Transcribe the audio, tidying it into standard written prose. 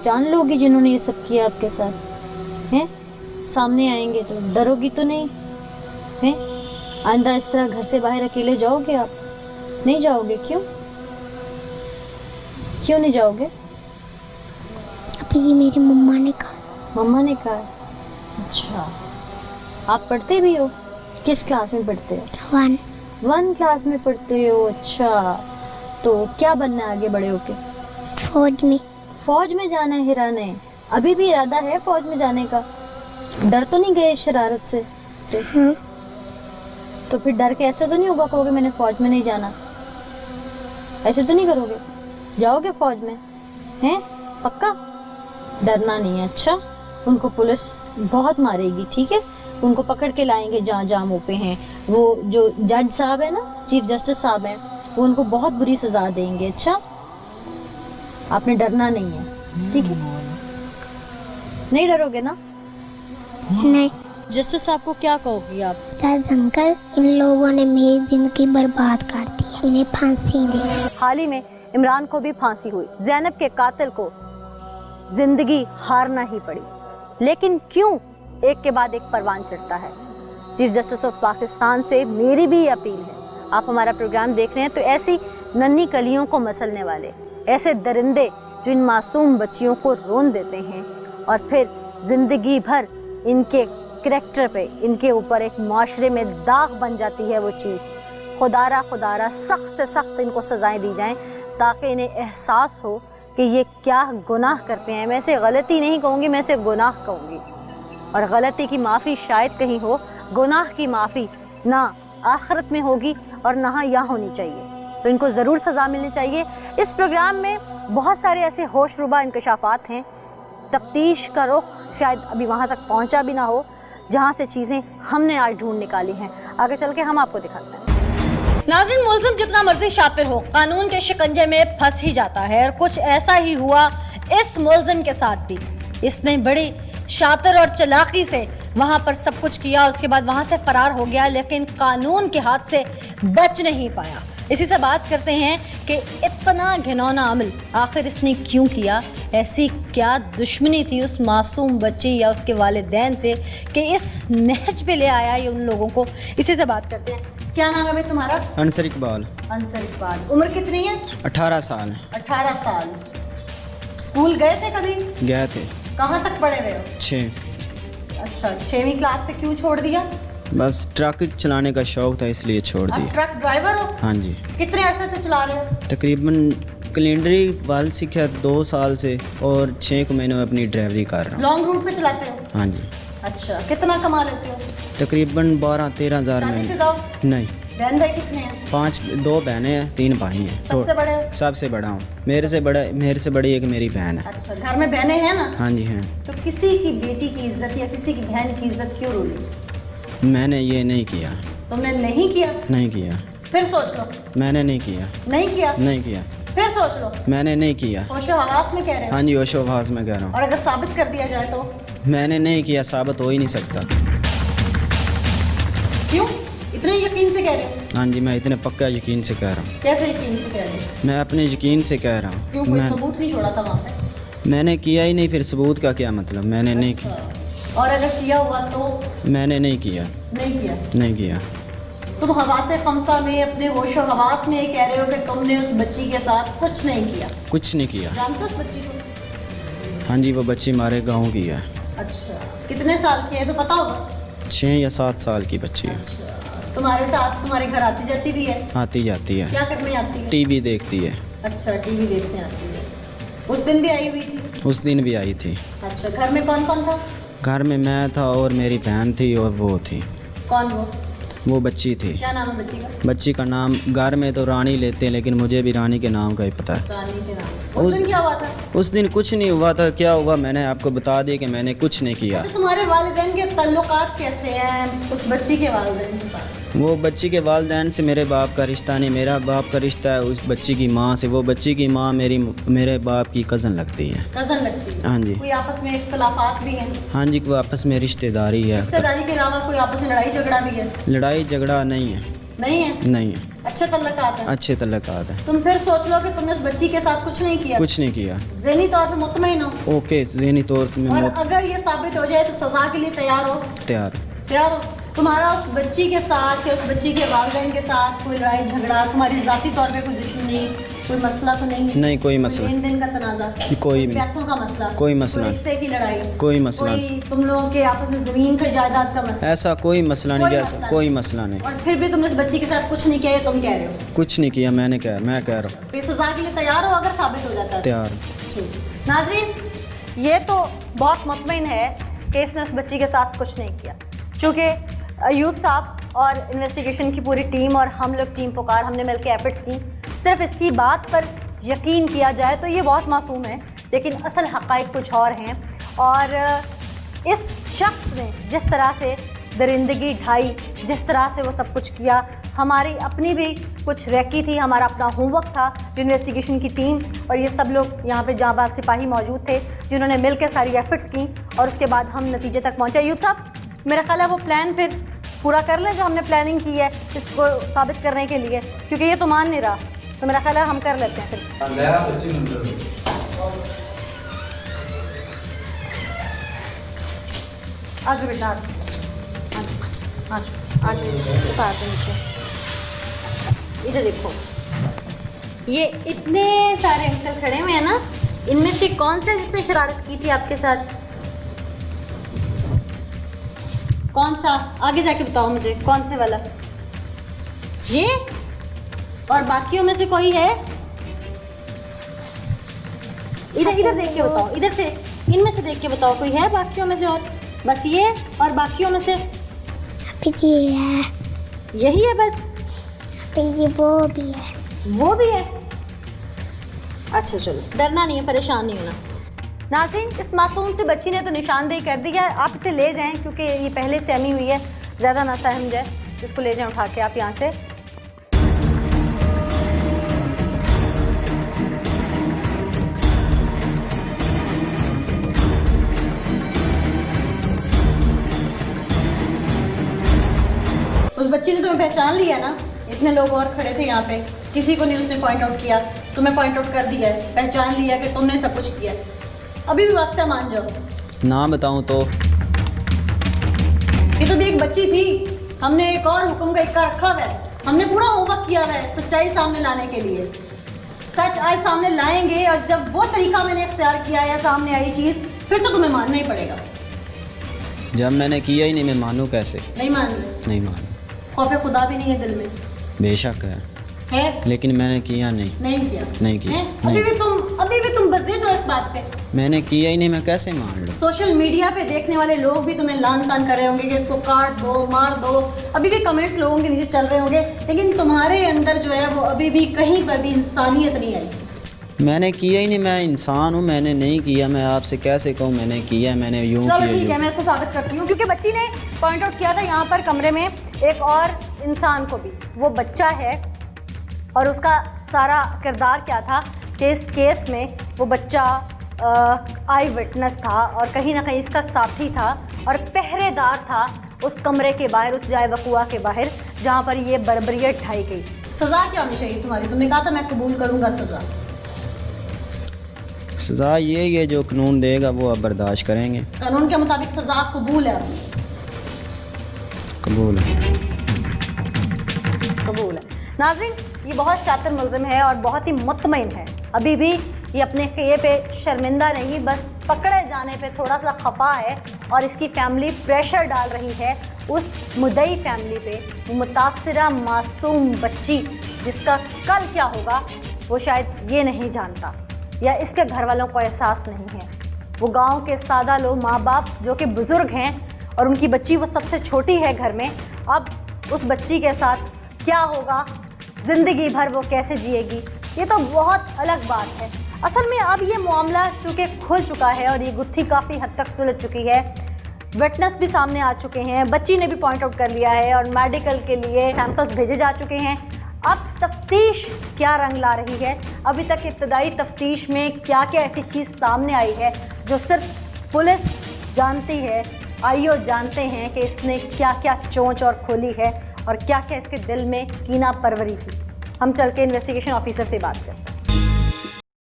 पहचान लोगी जिन्होंने ये सब किया आपके साथ हैं? सामने आएंगे तो डरोगी तो नहीं हैं? आइंदा इस तरह घर से बाहर अकेले जाओगे आप? नहीं जाओगे, क्यों? क्यों नहीं जाओगे? अभी ये मेरी मम्मा ने कहा। मम्मा ने कहा? अच्छा, आप पढ़ते भी हो? किस क्लास में पढ़ते हो? 1 क्लास में पढ़ते हो। अच्छा, तो क्या बनना है आगे बड़े होके? फौज में। फौज में जाना है हिरा ने? अभी भी इरादा है फौज में जाने का? डर तो नहीं गए शरारत से? हाँ। तो फिर डर के ऐसे तो नहीं होगा कहोगे मैंने फौज में नहीं जाना? ऐसे तो नहीं करोगे? जाओगे फौज में हैं? पक्का? डरना नहीं है। अच्छा, उनको पुलिस बहुत मारेगी, ठीक है? उनको पकड़ के लाएंगे जहाँ जहाँ मुँह पे हैं। वो जो जज साहब है ना, चीफ जस्टिस साहब हैं, वो उनको बहुत बुरी सजा देंगे। अच्छा, आपने डरना नहीं है, ठीक है? नहीं डरोगे ना? नहीं। जस्टिस साहब को क्या कहोगी आप? जज अंकल, इन लोगों ने मेरी जिंदगी बर्बाद कर दी, इन्हें फांसी दे। हाल ही में इमरान को भी फांसी हुई। ज़ैनब के कातिल को जिंदगी हारना ही पड़ी, लेकिन क्यों? एक के बाद एक परवान चढ़ता है। चीफ जस्टिस ऑफ पाकिस्तान से मेरी भी अपील है, आप हमारा प्रोग्राम देख रहे हैं तो ऐसी नन्ही कलियों को मसलने वाले, ऐसे दरिंदे जो इन मासूम बच्चियों को रोन देते हैं और फिर जिंदगी भर इनके करैक्टर पे, इनके ऊपर एक माशरे में दाग बन जाती है वो चीज़। खुदारा सख्त से सख्त इनको सजाएं दी जाएं ताकि इन्हें एहसास हो कि ये क्या गुनाह करते हैं। मैं इसे गलती नहीं कहूँगी, मैं इसे गुनाह कहूँगी। और गलती की माफ़ी शायद कहीं हो, गुनाह की माफ़ी ना आखिरत में होगी और ना यहाँ होनी चाहिए। तो इनको ज़रूर सज़ा मिलनी चाहिए। इस प्रोग्राम में बहुत सारे ऐसे होशरुबा इंकशाफात हैं, तफ्तीश का रुख शायद अभी वहाँ तक पहुँचा भी ना हो, जहाँ से चीज़ें हमने आज ढूंढ निकाली हैं। आगे चल के हम आपको दिखाते हैं। नाज़रीन, मुल्ज़िम जितना मर्जी शातिर हो, कानून के शिकंजे में फंस ही जाता है, और कुछ ऐसा ही हुआ इस मुल्ज़िम के साथ भी। इसने बड़ी शातिर और चालाकी से वहाँ पर सब कुछ किया और उसके बाद वहाँ से फरार हो गया, लेकिन कानून के हाथ से बच नहीं पाया। इसी से बात करते हैं कि इतना घिनौना अमल आखिर इसने क्यों किया? ऐसी क्या दुश्मनी थी उस मासूम बच्ची या उसके वालिदैन से कि इस नहज पे ले आया ये उन लोगों को? इसी से बात करते हैं। क्या नाम है भाई तुम्हारा? अंसर इकबाल। अंसर इकबाल। उम्र कितनी है? 18 साल। 18 साल। स्कूल गए थे कभी? गए थे। कहाँ तक पढ़े हुए हो? 6। अच्छा, 6वीं क्लास से क्यों छोड़ दिया? बस ट्रक चलाने का शौक था इसलिए छोड़ दिया। आप ट्रक ड्राइवर हो? हाँ जी। कितने अरसे से चला रहे हो? तकरीबन कैलेंडरी वाल सीखा 2 साल से और 6 महीने में अपनी ड्राइवरी कर रहा हूँ। लॉन्ग रूट पे चलाते हो? हाँ जी। अच्छा, कितना कमा लेते हो? तकरीबन 12-13 हज़ार में। नहीं। बहन भाई कितने हैं? 2 बहनें हैं, 3 भाई हैं। सबसे बड़े? सबसे बड़ा हूँ। मेरे से बड़ी एक मेरी बहन है। अच्छा, घर में बहनें हैं ना? हाँ जी हैं। तो किसी की बेटी की इज्जत या किसी की बहन की इज्जत क्यों रोली? मैंने ये नहीं किया। तुमने नहीं किया? नहीं किया। फिर सोच लो। मैंने नहीं किया। नहीं किया? नहीं किया। फिर सोच लो। मैंने नहीं किया। होशो हवास में कह रहे हो? हाँ जी, होशो हवास में कह रहा हूँ। और अगर साबित कर दिया जाए तो? मैंने नहीं किया, साबित हो ही नहीं सकता। क्यों इतने यकीन से कह रहे हो? हाँ जी, मैं इतने पक्का यकीन से कह रहा हूँ। कैसे यकीन से कह रहे हो? मैं अपने यकीन से कह रहा हूँ। क्यों, कोई सबूत नहीं छोड़ा था वहाँ पे? मैंने किया ही नहीं, फिर सबूत का क्या मतलब? मैंने नहीं किया। और अगर किया हुआ तो? मैंने नहीं किया। नहीं किया? नहीं किया। तुम हवासे खमसा में, अपने होशो हवास में कह रहे हो कि तुमने उस बच्ची के साथ कुछ नहीं किया? कुछ नहीं किया। जानते हो उस बच्ची को? हाँ जी, वो बच्ची हमारे गाँव की है। अच्छा, कितने साल की है तो पता होगा? 6 या 7 साल की बच्ची है। अच्छा, तुम्हारे साथ तुम्हारे घर आती जाती भी है? आती जाती है। क्या करने आती है? टीवी देखती है। अच्छा, टीवी देखने आती है। उस दिन भी आई हुई थी? उस दिन भी आई थी। अच्छा, घर में कौन कौन था? घर में मैं था और मेरी बहन थी और वो थी। कौन वो बच्ची थी। क्या नाम है बच्ची का? बच्ची का नाम घर में तो रानी लेते हैं, लेकिन मुझे भी रानी के नाम का ही पता है। रानी के नाम। उस दिन क्या हुआ था? उस दिन कुछ नहीं हुआ था। क्या हुआ मैंने आपको बता दिया कि मैंने कुछ नहीं किया। अच्छा, तुम्हारे वालिदैन के ताल्लुकात कैसे हैं उस बच्ची के वालिदैन के साथ? वो बच्ची के वालिदैन से मेरे बाप का रिश्ता नहीं, मेरा बाप का रिश्ता है उस बच्ची की माँ से। वो बच्ची की माँ मेरे बाप की कज़न लगती है। कज़न लगती है? हाँ जी। कोई आपस में इख्तिलाफात भी हैं? हाँ जी, वो आपस में रिश्तेदारी है। रिश्तेदारी के अलावा कोई आपस में लड़ाई झगड़ा भी है? लड़ाई झगड़ा नहीं है। नहीं है? नहीं है। अच्छे तल्लुकात हैं। अच्छे तल्लुकात हैं। तुम फिर सोच लो कि तुमने उस बच्ची के साथ कुछ नहीं किया। कुछ नहीं किया। ज़हनी तौर पे मुतमईन हो। ओके, ज़हनी तौर पे मैं और अगर ये साबित हो जाए तो सजा के लिए तैयार हो। तैयार हो। तुम्हारा उस बच्ची के साथ या उस बच्ची के वालिदैन के साथ कोई लड़ाई झगड़ा, तुम्हारी ज़ाती तौर पे कोई दुश्मनी, कोई मसला तो नहीं है? नहीं, कोई मसला, लेन देन का तनाज़ा, कोई भी, पैसों का मसला, कोई मसला, कोई रिश्ते की लड़ाई, कोई मसला, कोई तुम लोगों के आपस में ज़मीन का जायदाद का मसला, ऐसा कोई मसला नहीं, ऐसा कोई मसला नहीं। और फिर भी तुमने उस बच्ची के साथ कुछ नहीं किया, ये तुम कह रहे हो? कुछ नहीं किया, मैं कह रहा हूँ। फिर सजा के लिए तैयार हो अगर साबित हो जाता है? तैयार। ठीक। नाज़रीन, ये तो बहुत मुतमईन है कि इसने उस बच्ची के साथ कुछ नहीं किया, चूँकि अयूब साहब और इन्वेस्टिगेशन की पूरी टीम और हम लोग टीम पुकार हमने मिलकर एफर्ट्स की। सिर्फ इसकी बात पर यकीन किया जाए तो ये बहुत मासूम है, लेकिन असल हक़ाइक़ कुछ और हैं। और इस शख्स ने जिस तरह से दरिंदगी ढाई, जिस तरह से वो सब कुछ किया, हमारी अपनी भी कुछ रैकी थी, हमारा अपना होमवर्क था, जो इन्वेस्टिगेशन की टीम और ये सब लोग यहाँ पे जांबाज सिपाही मौजूद थे जिन्होंने मिलकर सारी एफर्ट्स की और उसके बाद हम नतीजे तक पहुँचे। अयूब साहब, मेरा ख्याल है वो प्लान फिर पूरा कर लें जो हमने प्लानिंग की है इसको साबित करने के लिए, क्योंकि ये तो मान नहीं रहा, तो मेरा ख्याल है हम कर लेते हैं फिर। आज बेटा आज नीचे इधर देखो, ये इतने सारे अंकल खड़े हुए हैं ना, इनमें से कौन सा जिसने शरारत की थी आपके साथ? कौन सा? आगे जाके बताओ मुझे, कौन से वाला? ये? और बाकियों में से कोई है? इधर देख के बताओ, इधर से, इनमें से देख के बताओ, कोई है बाकियों में से? और बस ये और बाकियों में से ये है, यही है बस? ये वो भी है, वो भी है? अच्छा चलो, डरना नहीं है, परेशान नहीं होना। नाज़रीन, इस मासूम सी बच्ची ने तो निशानदेही कर दी है, आप इसे ले जाएं क्योंकि ये पहले सहमी हुई है, ज़्यादा ना सहम जाए, इसको ले जाएं उठा के आप यहाँ से। उस बच्ची ने तुम्हें पहचान लिया ना? इतने लोग और खड़े थे यहाँ पे, किसी को नहीं उसने पॉइंट आउट किया, तुम्हें पॉइंट आउट कर दिया है, पहचान लिया कि तुमने सब कुछ किया। अभी भी वक्त है, मान जाओ। ना बताऊं तो ये तो भी एक बच्ची थी, हमने एक और हुक्म का इक्का रखा हुआ है, हमने पूरा होमवर्क किया हुआ है सच्चाई सामने लाने के लिए। सच आज सामने लाएंगे और जब वो तरीका मैंने इख्तियार किया या सामने आई चीज़, फिर तो तुम्हें मानना ही पड़ेगा। जब मैंने किया ही नहीं, मैं मानूं कैसे? नहीं मान रहे? नहीं मानूं। खौफ खुदा भी नहीं है दिल में? बेशक है, लेकिन मैंने किया नहीं किया। नहीं। अभी भी तुम बज़िद हो इस बात पे। मैंने किया ही नहीं, मैं कैसे मान लूं? सोशल मीडिया पे देखने वाले लोग भी तुम्हें लान तान कर रहे होंगे कि इसको काट दो, मार दो, अभी भी कमेंट्स लोगों के नीचे चल रहे होंगे, लेकिन तुम्हारे अंदर जो है वो अभी भी कहीं पर भी इंसानियत नहीं आई। मैंने किया ही नहीं, मैं इंसान हूँ, मैंने नहीं किया, मैं आपसे कैसे कहूँ मैंने किया, मैंने यूँ किया। ठीक है, मैं इसको साबित करती हूँ, क्योंकि बच्ची ने पॉइंट आउट किया था यहाँ पर कमरे में एक और इंसान को भी, वो बच्चा है और उसका सारा किरदार क्या था कि इस केस में वो बच्चा आई विटनेस था और कहीं ना कहीं इसका साथी था और पहरेदार था उस कमरे के बाहर, उस जाए वकुआ के बाहर जहाँ पर ये बर्बरियत ढाई गई। सज़ा क्या होनी चाहिए तुम्हारी? तुमने कहा था मैं कबूल करूँगा सज़ा। सज़ा ये जो कानून देगा वो आप बर्दाश्त करेंगे। कानून के मुताबिक सज़ा कबूल है? कबूल है। कबूल है। नाज़रीन, ये बहुत शातिर मुल्ज़िम है और बहुत ही मुतमईन है, अभी भी ये अपने किए पे शर्मिंदा नहीं, बस पकड़े जाने पे थोड़ा सा खफा है और इसकी फैमिली प्रेशर डाल रही है उस मुद्दई फैमिली पे, वो मुतासिरा मासूम बच्ची जिसका कल क्या होगा वो शायद ये नहीं जानता या इसके घर वालों को एहसास नहीं है। वो गांव के सादा लोग, माँ बाप जो कि बुज़ुर्ग हैं और उनकी बच्ची वो सबसे छोटी है घर में, अब उस बच्ची के साथ क्या होगा, ज़िंदगी भर वो कैसे जिएगी, ये तो बहुत अलग बात है। असल में अब ये मामला चूँकि खुल चुका है और ये गुत्थी काफ़ी हद तक सुलझ चुकी है, विटनेस भी सामने आ चुके हैं, बच्ची ने भी पॉइंट आउट कर लिया है और मेडिकल के लिए सैंपल्स भेजे जा चुके हैं। अब तफ्तीश क्या रंग ला रही है, अभी तक इब्तदाई तफ्तीश में क्या क्या ऐसी चीज़ सामने आई है जो सिर्फ पुलिस जानती है, आईओ जानते हैं कि इसने क्या क्या चोंच और खोली है और क्या क्या इसके दिल में कीना परवरी थी। हम चल के इन्वेस्टिगेशन ऑफिसर से बात करते हैं।